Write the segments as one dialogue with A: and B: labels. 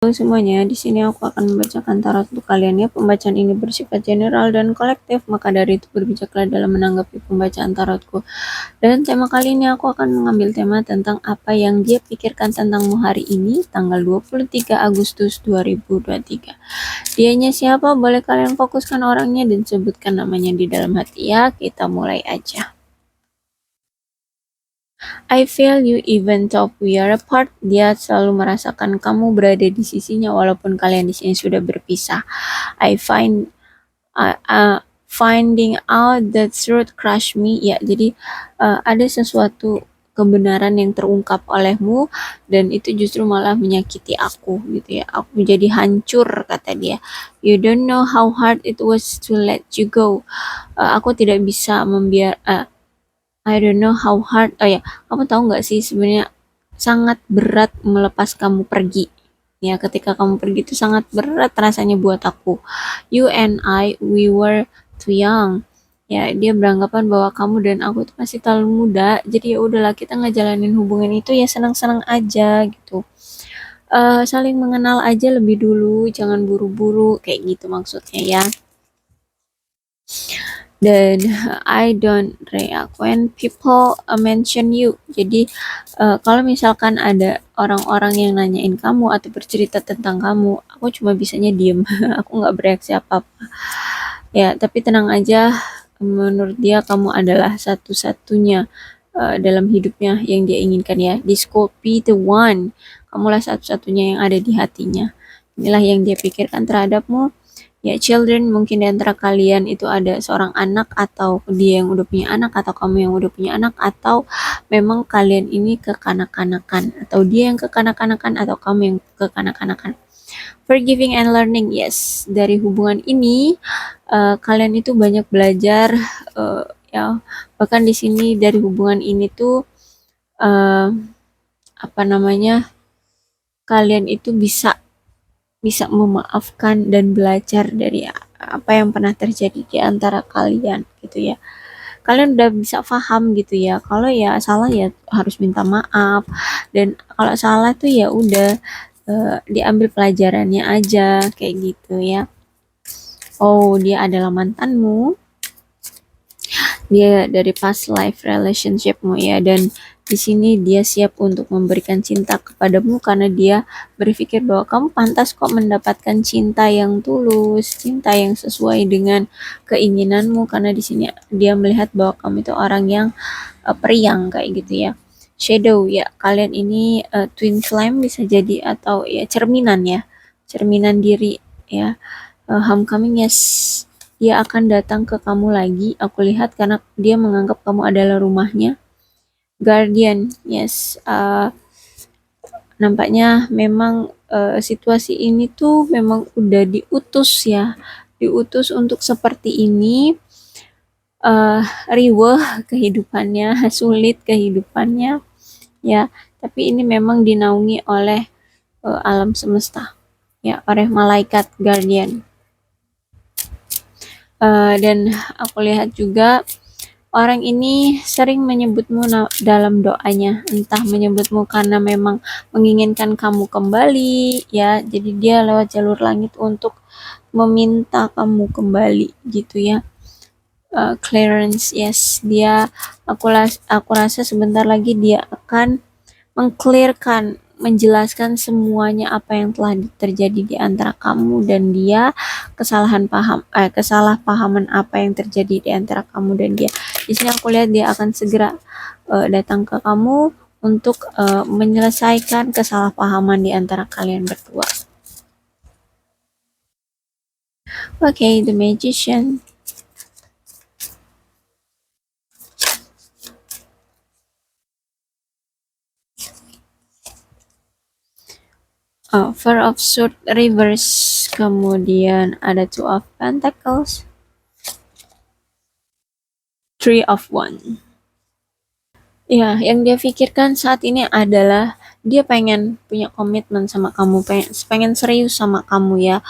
A: Halo semuanya, di sini aku akan membacakan tarot untuk kalian ya. Pembacaan ini bersifat general dan kolektif, maka dari itu berbijaklah dalam menanggapi pembacaan tarotku. Dan tema kali ini aku akan mengambil tema tentang apa yang dia pikirkan tentangmu hari ini, tanggal 23 Agustus 2023. Dianya siapa? Boleh kalian fokuskan orangnya dan sebutkan namanya di dalam hati ya. Kita mulai aja. I feel you even though we are apart. Dia selalu merasakan kamu berada di sisinya walaupun kalian di sini sudah berpisah. I find finding out the truth crush me. Ya, jadi ada sesuatu kebenaran yang terungkap olehmu dan itu justru malah menyakiti aku gitu ya. Aku jadi hancur kata dia. You don't know how hard it was to let you go. Aku tidak bisa I don't know how hard. Oh ya, kamu tahu nggak sih sebenarnya sangat berat melepas kamu pergi. Ya, ketika kamu pergi itu sangat berat rasanya buat aku. You and I, we were too young. Ya, dia beranggapan bahwa kamu dan aku itu masih terlalu muda. Jadi ya udahlah kita ngejalanin hubungan itu ya senang-senang aja gitu. Saling mengenal aja lebih dulu, jangan buru-buru kayak gitu maksudnya ya. Dan I don't react when people mention you. Jadi kalau misalkan ada orang-orang yang nanyain kamu atau bercerita tentang kamu, aku cuma bisanya diem. Aku nggak bereaksi apa-apa. Ya, tapi tenang aja. Menurut dia kamu adalah satu-satunya dalam hidupnya yang dia inginkan ya. This could be the one. Kamulah satu-satunya yang ada di hatinya. Inilah yang dia pikirkan terhadapmu. Ya, children, mungkin di antara kalian itu ada seorang anak atau dia yang udah punya anak atau kamu yang udah punya anak atau memang kalian ini kekanak-kanakan atau dia yang kekanak-kanakan atau kamu yang kekanak-kanakan. Forgiving and learning, yes. Dari hubungan ini kalian itu banyak belajar ya. Bahkan di sini dari hubungan ini tuh uh, apa namanya? Kalian itu bisa bisa memaafkan dan belajar dari apa yang pernah terjadi di antara kalian gitu ya. Kalian udah bisa paham gitu ya. Kalau ya salah ya harus minta maaf dan kalau salah tuh ya udah diambil pelajarannya aja kayak gitu ya. Oh, dia adalah mantanmu. Dia dari past life relationshipmu ya dan di sini dia siap untuk memberikan cinta kepadamu karena dia berpikir bahwa kamu pantas kok mendapatkan cinta yang tulus, cinta yang sesuai dengan keinginanmu karena di sini dia melihat bahwa kamu itu orang yang periang kayak gitu ya. Shadow ya, kalian ini twin flame bisa jadi atau ya cerminan ya. Cerminan diri ya. Homecoming yes, dia akan datang ke kamu lagi. Aku lihat karena dia menganggap kamu adalah rumahnya. Guardian, yes. Nampaknya memang situasi ini tuh memang udah diutus ya. Diutus untuk seperti ini. Riweh kehidupannya, sulit kehidupannya. Ya, tapi ini memang dinaungi oleh alam semesta. Ya, oleh malaikat guardian. Dan aku lihat juga orang ini sering menyebutmu dalam doanya, entah menyebutmu karena memang menginginkan kamu kembali, ya. Jadi dia lewat jalur langit untuk meminta kamu kembali, gitu ya. Clearance, yes, dia. Aku rasa sebentar lagi dia akan mengclearkan, menjelaskan semuanya apa yang telah terjadi di antara kamu dan dia, kesalahpahaman apa yang terjadi di antara kamu dan dia. Di sini aku lihat dia akan segera datang ke kamu untuk menyelesaikan kesalahpahaman di antara kalian berdua. Okay, the magician. Four of Swords reverse, kemudian ada Two of Pentacles, Three of Wands. Ya, yang dia pikirkan saat ini adalah dia pengen punya komitmen sama kamu, pengen serius sama kamu ya.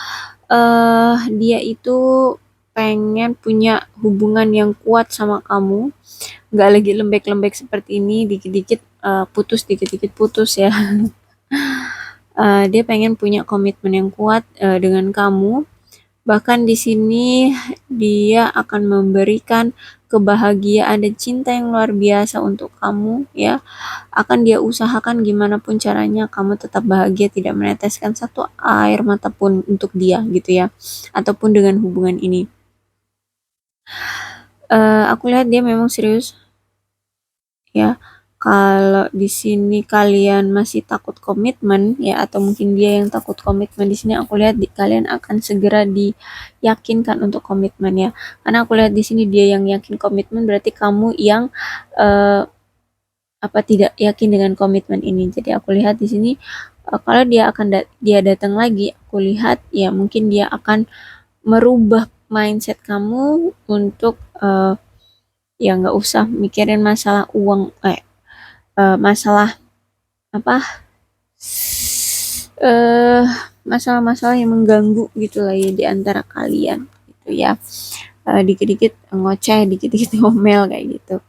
A: Dia itu pengen punya hubungan yang kuat sama kamu, nggak lagi lembek-lembek seperti ini, dikit-dikit putus, dikit-dikit putus ya. Dia pengen punya komitmen yang kuat dengan kamu. Bahkan di sini dia akan memberikan kebahagiaan dan cinta yang luar biasa untuk kamu ya. Akan dia usahakan gimana pun caranya kamu tetap bahagia, tidak meneteskan satu air mata pun untuk dia gitu ya. Ataupun dengan hubungan ini. Aku lihat dia memang serius ya. Kalau di sini kalian masih takut komitmen ya, atau mungkin dia yang takut komitmen, di sini aku lihat kalian akan segera diyakinkan untuk komitmen ya. Karena aku lihat di sini dia yang yakin komitmen, berarti kamu yang tidak yakin dengan komitmen ini. Jadi aku lihat di sini kalau dia akan dia datang lagi, aku lihat ya mungkin dia akan merubah mindset kamu untuk ya nggak usah mikirin masalah uang, masalah eh masalah-masalah yang mengganggu gitu lah ya di antara kalian gitu ya. Dikit-dikit ngoceh, dikit-dikit ngomel kayak gitu.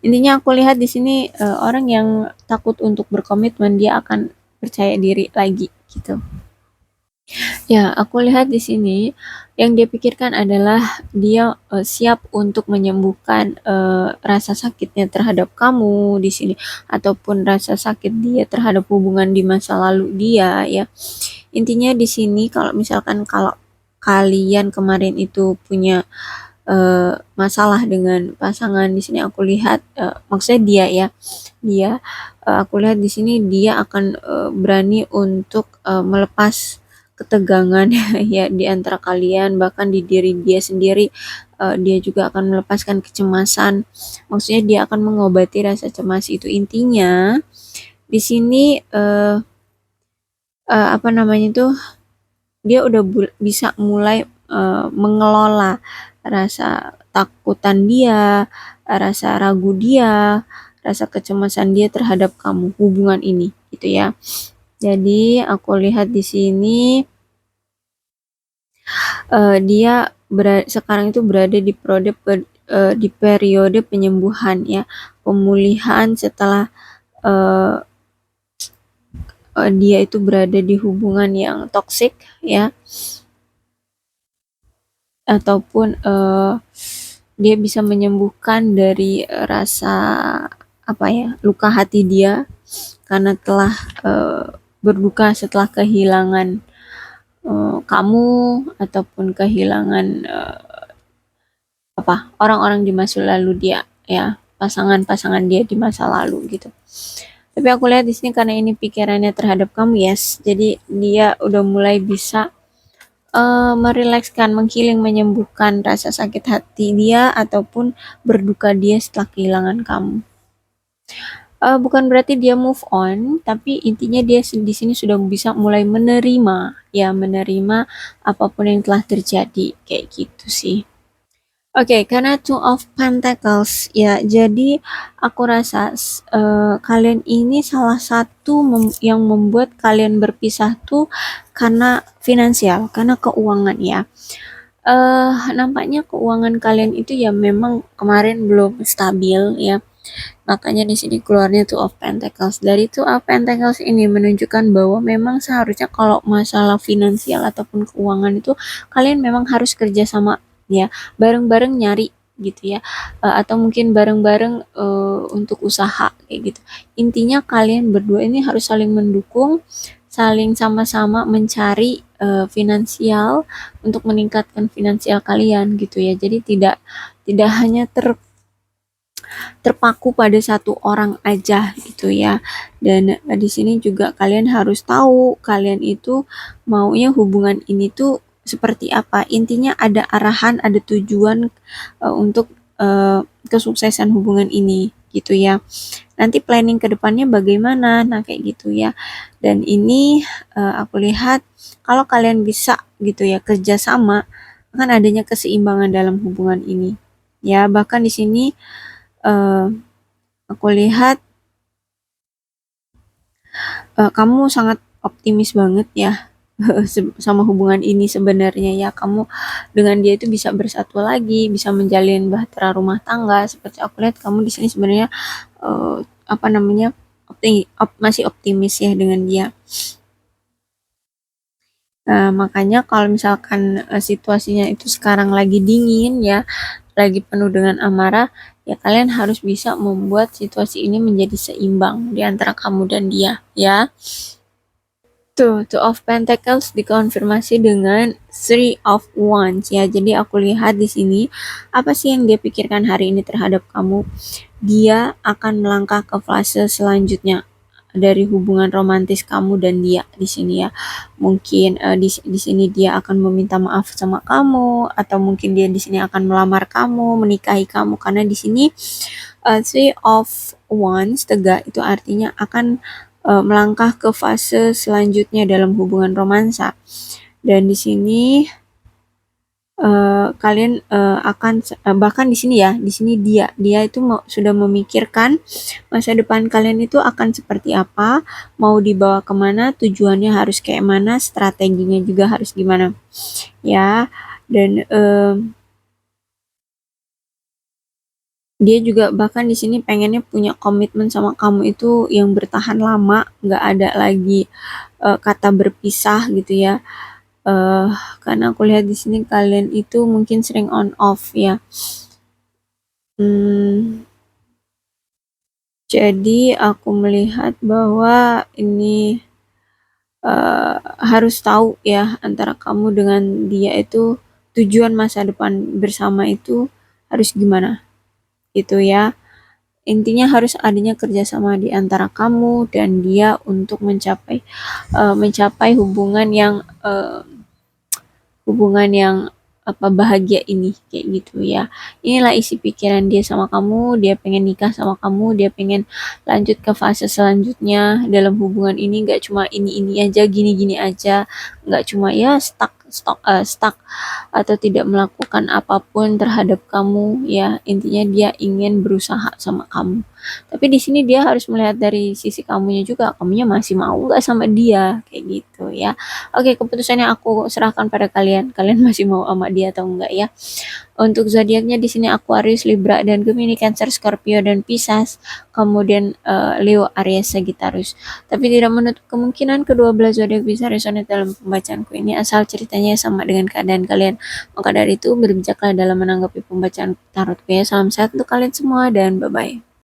A: Intinya aku lihat di sini orang yang takut untuk berkomitmen, dia akan percaya diri lagi gitu. Ya, aku lihat di sini yang dia pikirkan adalah dia siap untuk menyembuhkan rasa sakitnya terhadap kamu di sini, ataupun rasa sakit dia terhadap hubungan di masa lalu dia ya. Intinya di sini kalau misalkan kalau kalian kemarin itu punya masalah dengan pasangan, di sini aku lihat maksudnya dia ya, dia aku lihat di sini dia akan berani untuk melepas ketegangan ya di antara kalian, bahkan di diri dia sendiri. Dia juga akan melepaskan kecemasan, maksudnya dia akan mengobati rasa cemas itu. Intinya di sini apa namanya itu, dia udah bisa mulai mengelola rasa takutan dia, rasa ragu dia, rasa kecemasan dia terhadap kamu, hubungan ini gitu ya. Jadi aku lihat di sini dia sekarang itu berada di periode penyembuhan ya, pemulihan setelah dia itu berada di hubungan yang toksik ya, ataupun dia bisa menyembuhkan dari rasa luka hati dia karena telah berduka setelah kehilangan kamu, ataupun kehilangan orang-orang di masa lalu dia ya, pasangan-pasangan dia di masa lalu gitu. Tapi aku lihat di sini karena ini pikirannya terhadap kamu, yes, jadi dia udah mulai bisa merilekskan, menghealing, menyembuhkan rasa sakit hati dia ataupun berduka dia setelah kehilangan kamu. Bukan berarti dia move on, tapi intinya dia di sini sudah bisa mulai menerima apapun yang telah terjadi kayak gitu sih. Oke, karena Two of Pentacles ya, jadi aku rasa kalian ini salah satu yang membuat kalian berpisah tuh karena finansial, karena keuangan ya. Nampaknya keuangan kalian itu ya memang kemarin belum stabil ya. Makanya di sini keluarnya Two of Pentacles. Dari Two of Pentacles ini menunjukkan bahwa memang seharusnya kalau masalah finansial ataupun keuangan itu kalian memang harus kerja sama ya, bareng-bareng nyari gitu ya, atau mungkin bareng-bareng untuk usaha kayak gitu. Intinya kalian berdua ini harus saling mendukung, saling sama-sama mencari finansial untuk meningkatkan finansial kalian gitu ya. Jadi tidak hanya terpaku pada satu orang aja gitu ya. Dan di sini juga kalian harus tahu kalian itu maunya hubungan ini tuh seperti apa. Intinya ada arahan, ada tujuan untuk kesuksesan hubungan ini gitu ya. Nanti planning ke depannya bagaimana, nah kayak gitu ya. Dan ini aku lihat kalau kalian bisa gitu ya kerjasama, akan adanya keseimbangan dalam hubungan ini ya. Bahkan di sini aku lihat kamu sangat optimis banget ya sama hubungan ini sebenarnya ya. Kamu dengan dia itu bisa bersatu lagi, bisa menjalin bahtera rumah tangga. Seperti aku lihat kamu di sini sebenarnya masih optimis ya dengan dia. Makanya kalau misalkan situasinya itu sekarang lagi dingin ya, lagi penuh dengan amarah, ya kalian harus bisa membuat situasi ini menjadi seimbang di antara kamu dan dia ya. Tuh, Two of Pentacles dikonfirmasi dengan Three of Wands ya. Jadi aku lihat di sini apa sih yang dia pikirkan hari ini terhadap kamu. Dia akan melangkah ke fase selanjutnya dari hubungan romantis kamu dan dia di sini ya. Mungkin di sini dia akan meminta maaf sama kamu, atau mungkin dia di sini akan melamar kamu, menikahi kamu, karena di sini Three of Wands tegak itu artinya akan melangkah ke fase selanjutnya dalam hubungan romansa. Dan di sini kalian akan bahkan di sini ya, di sini dia itu sudah memikirkan masa depan kalian itu akan seperti apa, mau dibawa kemana, tujuannya harus kayak mana, strateginya juga harus gimana ya. Dan dia juga bahkan di sini pengennya punya komitmen sama kamu itu yang bertahan lama, nggak ada lagi kata berpisah gitu ya. Karena aku lihat di sini kalian itu mungkin sering on off ya. Jadi aku melihat bahwa ini harus tahu ya antara kamu dengan dia itu tujuan masa depan bersama itu harus gimana gitu ya. Intinya harus adanya kerjasama di antara kamu dan dia untuk mencapai hubungan yang bahagia ini kayak gitu ya. Inilah isi pikiran dia sama kamu. Dia pengen nikah sama kamu, dia pengen lanjut ke fase selanjutnya dalam hubungan ini. Gak cuma ini aja, gini aja, gak cuma ya stuck atau tidak melakukan apapun terhadap kamu ya. Intinya dia ingin berusaha sama kamu, tapi di sini dia harus melihat dari sisi kamunya juga, kamunya masih mau gak sama dia kayak gitu ya. Oke, keputusannya aku serahkan pada kalian. Kalian masih mau sama dia atau enggak ya? Untuk zodiaknya di sini Aquarius, Libra, dan Gemini, Cancer, Scorpio, dan Pisces. Kemudian Leo, Aries, Sagittarius. Tapi tidak menutup kemungkinan kedua belah zodiak bisa resonate dalam pembacaanku ini asal ceritanya sama dengan keadaan kalian. Maka dari itu berbijaklah dalam menanggapi pembacaan tarotku ya. Salam sehat untuk kalian semua dan bye-bye.